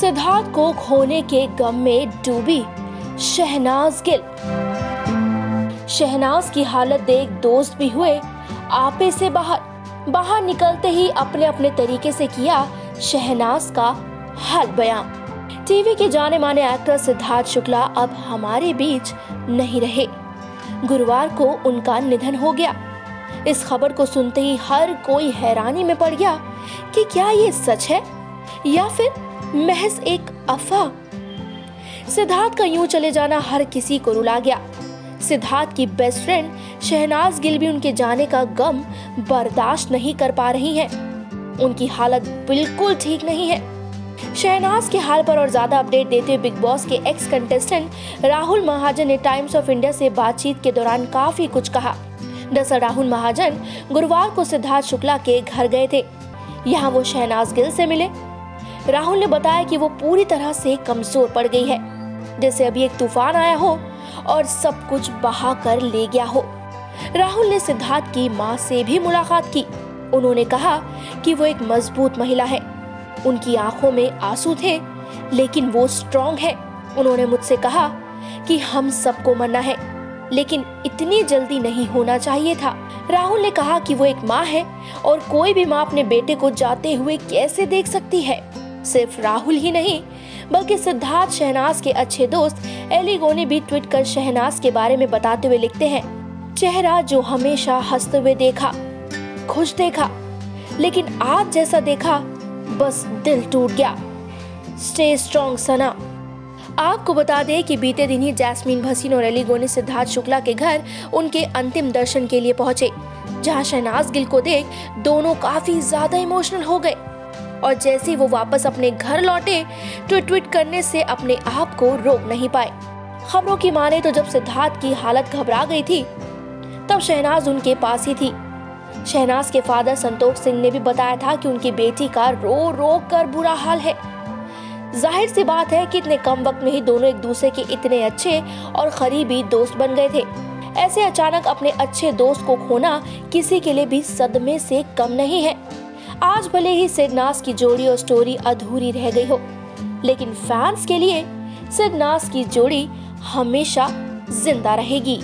सिद्धार्थ को खोने के गम में डूबी शहनाज गिल। शहनाज की हालत देख दोस्त भी हुए आपे से बाहर निकलते ही अपने अपने तरीके से किया शहनाज का हाल बयां। टीवी के जाने माने एक्टर सिद्धार्थ शुक्ला अब हमारे बीच नहीं रहे। गुरुवार को उनका निधन हो गया। इस खबर को सुनते ही हर कोई हैरानी में पड़ गया कि क्या ये सच है या फिर महज एक अफवाह। सिद्धार्थ का यूं चले जाना हर किसी को रुला गया। सिद्धार्थ की बेस्ट फ्रेंड शहनाज गिल भी उनके जाने का गम बर्दाश्त नहीं कर पा रही हैं। उनकी हालत बिल्कुल ठीक नहीं है। शहनाज के हाल पर और ज्यादा अपडेट देते हुए बिग बॉस के एक्स कंटेस्टेंट राहुल महाजन ने टाइम्स ऑफ इंडिया से बातचीत के दौरान काफी कुछ कहा। दरअसल राहुल महाजन गुरुवार को सिद्धार्थ शुक्ला के घर गए थे। यहाँ वो शहनाज गिल से मिले। राहुल ने बताया कि वो पूरी तरह से कमजोर पड़ गई है, जैसे अभी एक तूफान आया हो और सब कुछ बहा कर ले गया हो। राहुल ने सिद्धार्थ की मां से भी मुलाकात की। उन्होंने कहा कि वो एक मजबूत महिला है। उनकी आंखों में आंसू थे, लेकिन वो स्ट्रॉन्ग है। उन्होंने मुझसे कहा कि हम सबको मरना है, लेकिन इतनी जल्दी नहीं होना चाहिए था। राहुल ने कहा कि वो एक माँ है और कोई भी माँ अपने बेटे को जाते हुए कैसे देख सकती है। सिर्फ राहुल ही नहीं, बल्कि सिद्धार्थ शहनाज के अच्छे दोस्त एलिगो ने भी ट्वीट कर शहनाज के बारे में बताते हुए लिखते हैं, चेहरा जो हमेशा हंसते हुए देखा, खुश देखा, लेकिन आज जैसा देखा बस दिल टूट गया। स्टे स्ट्रॉन्ग सना। आपको बता दें कि बीते दिन ही जैस्मीन भसीन और एलिगो ने सिद्धार्थ शुक्ला के घर उनके अंतिम दर्शन के लिए पहुंचे, जहां शहनाज गिल को देख दोनों काफी ज्यादा इमोशनल हो गए और जैसे ही वो वापस अपने घर लौटे तो ट्वीट करने से अपने आप को रोक नहीं पाए। खबरों की माने तो जब सिद्धार्थ की हालत घबरा गई थी तब शहनाज उनके पास ही थी। शहनाज के फादर संतोष सिंह ने भी बताया था कि उनकी बेटी का रो रो कर बुरा हाल है। जाहिर सी बात है कि इतने कम वक्त में ही दोनों एक दूसरे के इतने अच्छे और करीबी दोस्त बन गए थे। ऐसे अचानक अपने अच्छे दोस्त को खोना किसी के लिए भी सदमे से कम नहीं है। आज भले ही सिद्धार्थ की जोड़ी और स्टोरी अधूरी रह गई हो, लेकिन फैंस के लिए सिद्धार्थ की जोड़ी हमेशा जिंदा रहेगी।